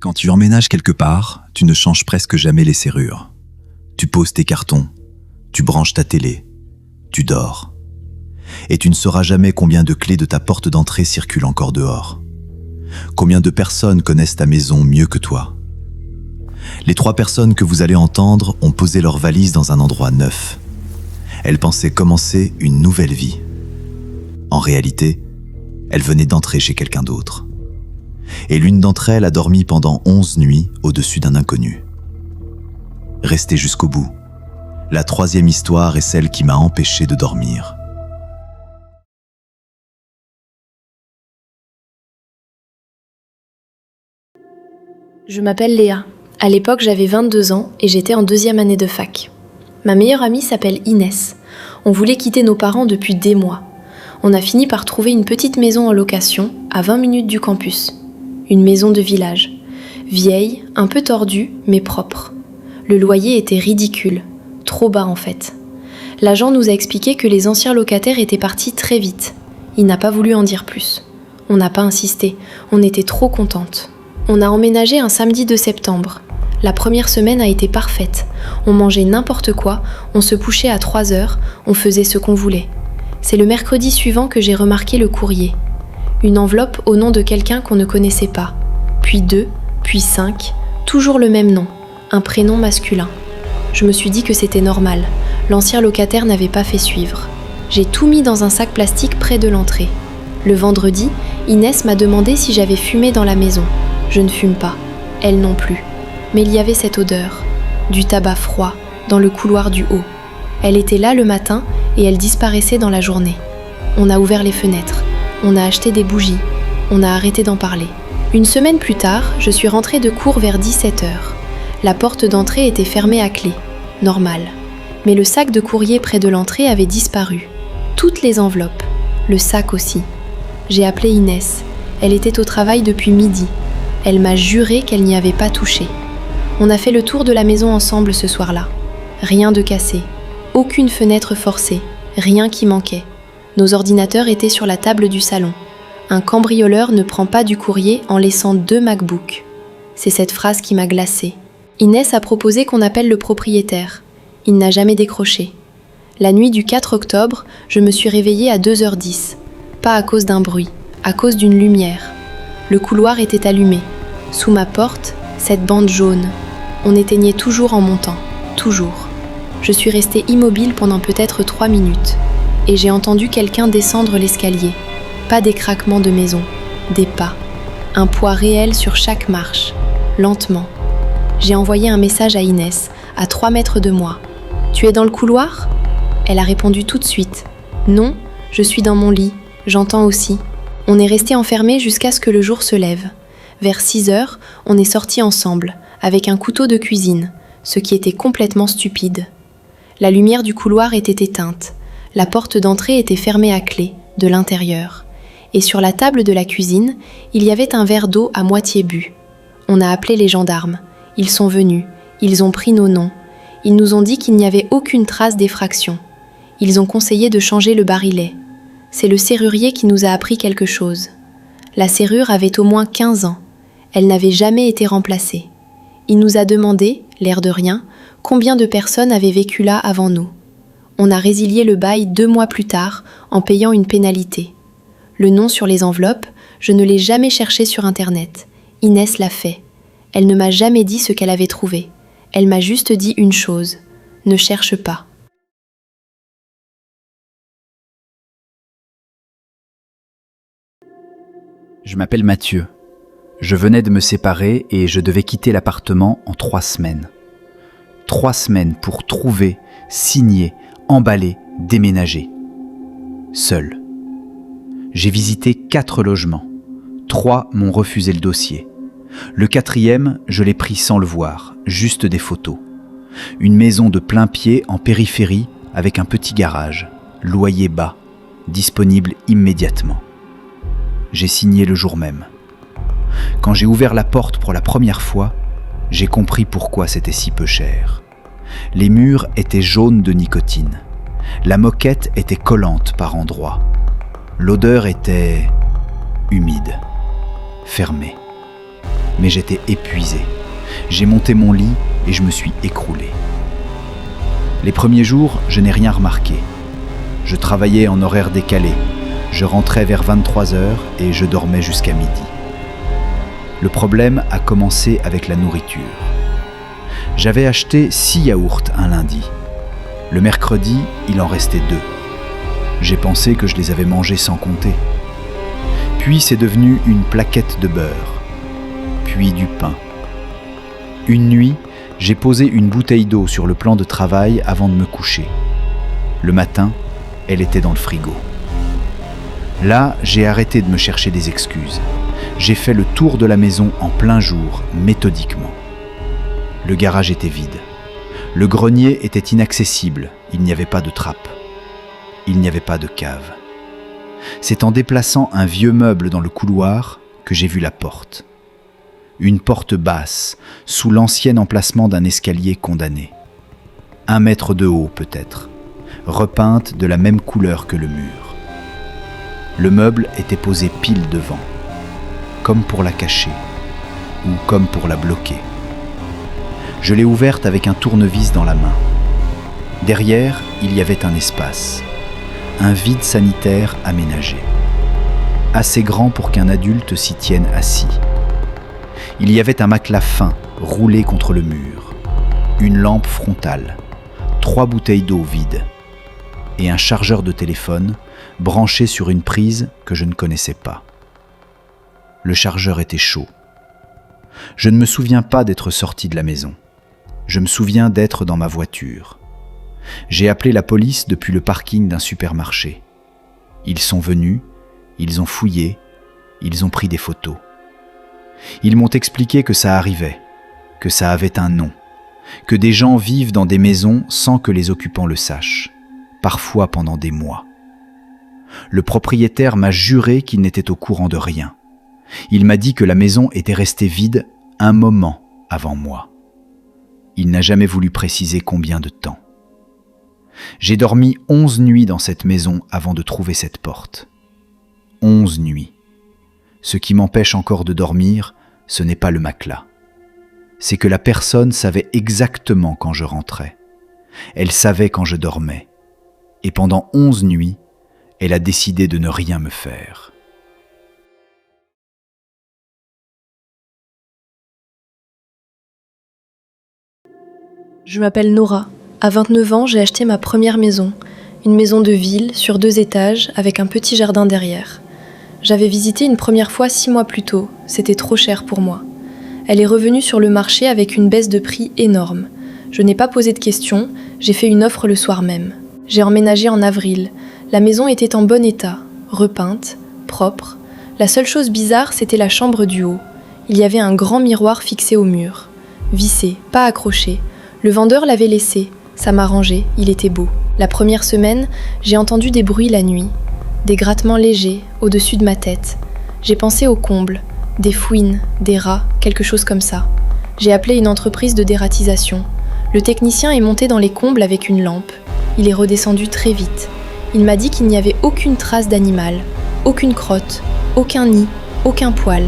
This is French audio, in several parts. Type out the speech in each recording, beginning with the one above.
Quand tu emménages quelque part, tu ne changes presque jamais les serrures. Tu poses tes cartons, tu branches ta télé, tu dors. Et tu ne sauras jamais combien de clés de ta porte d'entrée circulent encore dehors. Combien de personnes connaissent ta maison mieux que toi. Les 3 personnes que vous allez entendre ont posé leurs valises dans un endroit neuf. Elles pensaient commencer une nouvelle vie. En réalité, elles venaient d'entrer chez quelqu'un d'autre. Et l'une d'entre elles a dormi pendant 11 nuits au-dessus d'un inconnu. Restez jusqu'au bout. La 3e histoire est celle qui m'a empêché de dormir. Je m'appelle Léa. À l'époque, j'avais 22 ans et j'étais en 2e année de fac. Ma meilleure amie s'appelle Inès. On voulait quitter nos parents depuis des mois. On a fini par trouver une petite maison en location à 20 minutes du campus. Une maison de village. Vieille, un peu tordue, mais propre. Le loyer était ridicule. Trop bas en fait. L'agent nous a expliqué que les anciens locataires étaient partis très vite. Il n'a pas voulu en dire plus. On n'a pas insisté. On était trop contentes. On a emménagé un samedi de septembre. La première semaine a été parfaite. On mangeait n'importe quoi, on se couchait à 3h, on faisait ce qu'on voulait. C'est le mercredi suivant que j'ai remarqué le courrier. Une enveloppe au nom de quelqu'un qu'on ne connaissait pas. Puis 2, puis 5, toujours le même nom, un prénom masculin. Je me suis dit que c'était normal. L'ancien locataire n'avait pas fait suivre. J'ai tout mis dans un sac plastique près de l'entrée. Le vendredi, Inès m'a demandé si j'avais fumé dans la maison. Je ne fume pas, elle non plus. Mais il y avait cette odeur, du tabac froid, dans le couloir du haut. Elle était là le matin et elle disparaissait dans la journée. On a ouvert les fenêtres, on a acheté des bougies, on a arrêté d'en parler. Une semaine plus tard, je suis rentrée de cours vers 17h. La porte d'entrée était fermée à clé, normal. Mais le sac de courrier près de l'entrée avait disparu. Toutes les enveloppes, le sac aussi. J'ai appelé Inès, elle était au travail depuis midi. Elle m'a juré qu'elle n'y avait pas touché. On a fait le tour de la maison ensemble ce soir-là. Rien de cassé, aucune fenêtre forcée, rien qui manquait. Nos ordinateurs étaient sur la table du salon. Un cambrioleur ne prend pas du courrier en laissant 2 MacBooks. C'est cette phrase qui m'a glacée. Inès a proposé qu'on appelle le propriétaire. Il n'a jamais décroché. La nuit du 4 octobre, je me suis réveillée à 2h10. Pas à cause d'un bruit, à cause d'une lumière. Le couloir était allumé. Sous ma porte, cette bande jaune. On éteignait toujours en montant, toujours. Je suis restée immobile pendant peut-être 3 minutes. Et j'ai entendu quelqu'un descendre l'escalier. Pas des craquements de maison, des pas. Un poids réel sur chaque marche, lentement. J'ai envoyé un message à Inès, à 3 mètres de moi. « Tu es dans le couloir ?» Elle a répondu tout de suite. « Non, je suis dans mon lit, j'entends aussi. » On est restés enfermés jusqu'à ce que le jour se lève. Vers 6h, on est sortis ensemble, avec un couteau de cuisine, ce qui était complètement stupide. La lumière du couloir était éteinte. La porte d'entrée était fermée à clé, de l'intérieur. Et sur la table de la cuisine, il y avait un verre d'eau à moitié bu. On a appelé les gendarmes. Ils sont venus. Ils ont pris nos noms. Ils nous ont dit qu'il n'y avait aucune trace d'effraction. Ils ont conseillé de changer le barillet. C'est le serrurier qui nous a appris quelque chose. La serrure avait au moins 15 ans. Elle n'avait jamais été remplacée. Il nous a demandé, l'air de rien, combien de personnes avaient vécu là avant nous. On a résilié le bail 2 mois plus tard en payant une pénalité. Le nom sur les enveloppes, je ne l'ai jamais cherché sur Internet. Inès l'a fait. Elle ne m'a jamais dit ce qu'elle avait trouvé. Elle m'a juste dit une chose. Ne cherche pas. Je m'appelle Mathieu. Je venais de me séparer et je devais quitter l'appartement en 3 semaines. 3 semaines pour trouver, signer, emballer, déménager. Seul. J'ai visité 4 logements. 3 m'ont refusé le dossier. Le 4e, je l'ai pris sans le voir, juste des photos. Une maison de plein pied en périphérie avec un petit garage, loyer bas, disponible immédiatement. J'ai signé le jour même. Quand j'ai ouvert la porte pour la première fois, j'ai compris pourquoi c'était si peu cher. Les murs étaient jaunes de nicotine. La moquette était collante par endroits. L'odeur était humide, fermée. mais j'étais épuisé. J'ai monté mon lit et je me suis écroulé. Les premiers jours, je n'ai rien remarqué. Je travaillais en horaire décalé. Je rentrais vers 23h et je dormais jusqu'à midi. Le problème a commencé avec la nourriture. J'avais acheté 6 yaourts un lundi. Le mercredi, il en restait 2. J'ai pensé que je les avais mangés sans compter. Puis c'est devenu une plaquette de beurre. Puis du pain. Une nuit, j'ai posé une bouteille d'eau sur le plan de travail avant de me coucher. Le matin, elle était dans le frigo. Là, j'ai arrêté de me chercher des excuses. J'ai fait le tour de la maison en plein jour, méthodiquement. Le garage était vide. Le grenier était inaccessible, il n'y avait pas de trappe. Il n'y avait pas de cave. C'est en déplaçant un vieux meuble dans le couloir que j'ai vu la porte. Une porte basse, sous l'ancien emplacement d'un escalier condamné. 1 mètre de haut peut-être, repeinte de la même couleur que le mur. Le meuble était posé pile devant, comme pour la cacher, ou comme pour la bloquer. Je l'ai ouverte avec un tournevis dans la main. Derrière, il y avait un espace, un vide sanitaire aménagé, assez grand pour qu'un adulte s'y tienne assis. Il y avait un matelas fin, roulé contre le mur, une lampe frontale, 3 bouteilles d'eau vides, et un chargeur de téléphone branché sur une prise que je ne connaissais pas. Le chargeur était chaud. Je ne me souviens pas d'être sorti de la maison. Je me souviens d'être dans ma voiture. J'ai appelé la police depuis le parking d'un supermarché. Ils sont venus, ils ont fouillé, ils ont pris des photos. Ils m'ont expliqué que ça arrivait, que ça avait un nom, que des gens vivent dans des maisons sans que les occupants le sachent, parfois pendant des mois. Le propriétaire m'a juré qu'il n'était au courant de rien. Il m'a dit que la maison était restée vide un moment avant moi. Il n'a jamais voulu préciser combien de temps. J'ai dormi 11 nuits dans cette maison avant de trouver cette porte. 11 nuits. Ce qui m'empêche encore de dormir, ce n'est pas le matelas. C'est que la personne savait exactement quand je rentrais. Elle savait quand je dormais. Et pendant 11 nuits, elle a décidé de ne rien me faire. Je m'appelle Nora. À 29 ans, j'ai acheté ma première maison. Une maison de ville, sur 2 étages, avec un petit jardin derrière. J'avais visité une première fois 6 mois plus tôt. C'était trop cher pour moi. Elle est revenue sur le marché avec une baisse de prix énorme. Je n'ai pas posé de questions, j'ai fait une offre le soir même. J'ai emménagé en avril. La maison était en bon état, repeinte, propre. La seule chose bizarre, c'était la chambre du haut. Il y avait un grand miroir fixé au mur. Vissé, pas accroché. Le vendeur l'avait laissé. Ça m'arrangeait, il était beau. La première semaine, j'ai entendu des bruits la nuit. Des grattements légers, au-dessus de ma tête. J'ai pensé aux combles, des fouines, des rats, quelque chose comme ça. J'ai appelé une entreprise de dératisation. Le technicien est monté dans les combles avec une lampe. Il est redescendu très vite. Il m'a dit qu'il n'y avait aucune trace d'animal, aucune crotte, aucun nid, aucun poil.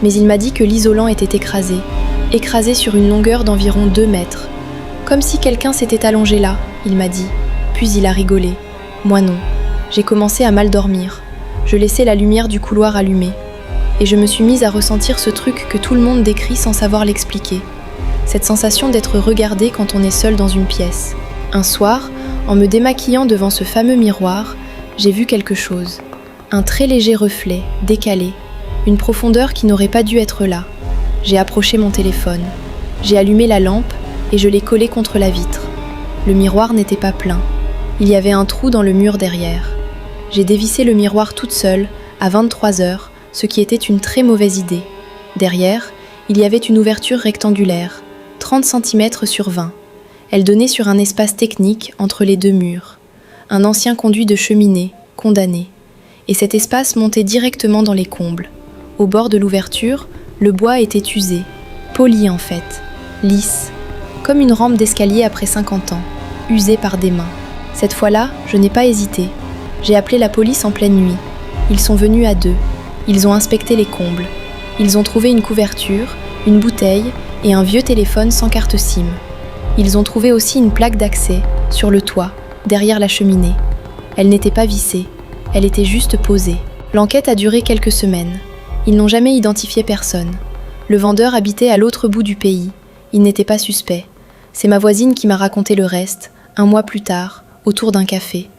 Mais il m'a dit que l'isolant était écrasé sur une longueur d'environ 2 mètres. Comme si quelqu'un s'était allongé là, il m'a dit. Puis il a rigolé. Moi non. J'ai commencé à mal dormir. Je laissais la lumière du couloir allumée. Et je me suis mise à ressentir ce truc que tout le monde décrit sans savoir l'expliquer. Cette sensation d'être regardé quand on est seul dans une pièce. Un soir, en me démaquillant devant ce fameux miroir, j'ai vu quelque chose. Un très léger reflet, décalé. Une profondeur qui n'aurait pas dû être là. J'ai approché mon téléphone. J'ai allumé la lampe et je l'ai collée contre la vitre. Le miroir n'était pas plein. Il y avait un trou dans le mur derrière. J'ai dévissé le miroir toute seule, à 23h, ce qui était une très mauvaise idée. Derrière, il y avait une ouverture rectangulaire, 30 cm sur 20. Elle donnait sur un espace technique entre les 2 murs. Un ancien conduit de cheminée, condamné. Et cet espace montait directement dans les combles. Au bord de l'ouverture, le bois était usé, poli en fait, lisse, comme une rampe d'escalier après 50 ans, usée par des mains. Cette fois-là, je n'ai pas hésité. J'ai appelé la police en pleine nuit. Ils sont venus à 2. Ils ont inspecté les combles. Ils ont trouvé une couverture, une bouteille et un vieux téléphone sans carte SIM. Ils ont trouvé aussi une plaque d'accès sur le toit, derrière la cheminée. Elle n'était pas vissée, elle était juste posée. L'enquête a duré quelques semaines. Ils n'ont jamais identifié personne. Le vendeur habitait à l'autre bout du pays. Il n'était pas suspect. C'est ma voisine qui m'a raconté le reste, un mois plus tard, autour d'un café.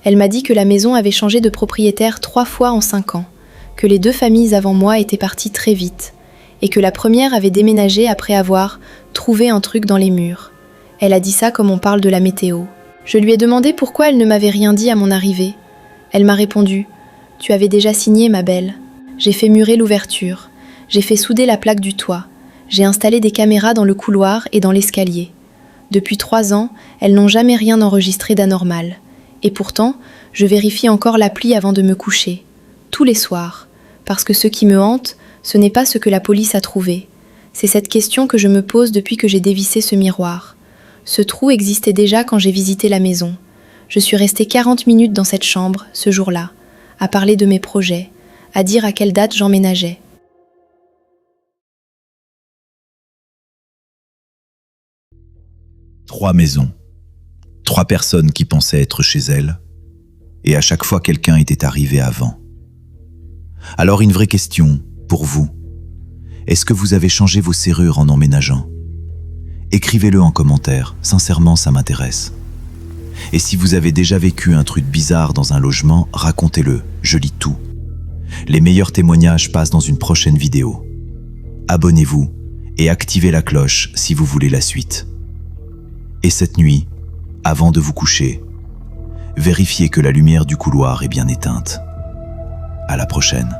Elle m'a dit que la maison avait changé de propriétaire 3 fois en 5 ans, que les 2 familles avant moi étaient parties très vite, et que la première avait déménagé après avoir trouvé un truc dans les murs. Elle a dit ça comme on parle de la météo. Je lui ai demandé pourquoi elle ne m'avait rien dit à mon arrivée. Elle m'a répondu « Tu avais déjà signé, ma belle. J'ai fait murer l'ouverture. J'ai fait souder la plaque du toit. J'ai installé des caméras dans le couloir et dans l'escalier. Depuis 3 ans, elles n'ont jamais rien enregistré d'anormal. Et pourtant, je vérifie encore l'appli avant de me coucher. Tous les soirs. Parce que ce qui me hante, ce n'est pas ce que la police a trouvé. C'est cette question que je me pose depuis que j'ai dévissé ce miroir. Ce trou existait déjà quand j'ai visité la maison. Je suis restée 40 minutes dans cette chambre, ce jour-là, à parler de mes projets, à dire à quelle date j'emménageais. Trois maisons, 3 personnes qui pensaient être chez elles, et à chaque fois quelqu'un était arrivé avant. Alors une vraie question, pour vous. Est-ce que vous avez changé vos serrures en emménageant ? Écrivez-le en commentaire, sincèrement ça m'intéresse. Et si vous avez déjà vécu un truc bizarre dans un logement, racontez-le, je lis tout. Les meilleurs témoignages passent dans une prochaine vidéo. Abonnez-vous et activez la cloche si vous voulez la suite. Et cette nuit, avant de vous coucher, vérifiez que la lumière du couloir est bien éteinte. À la prochaine.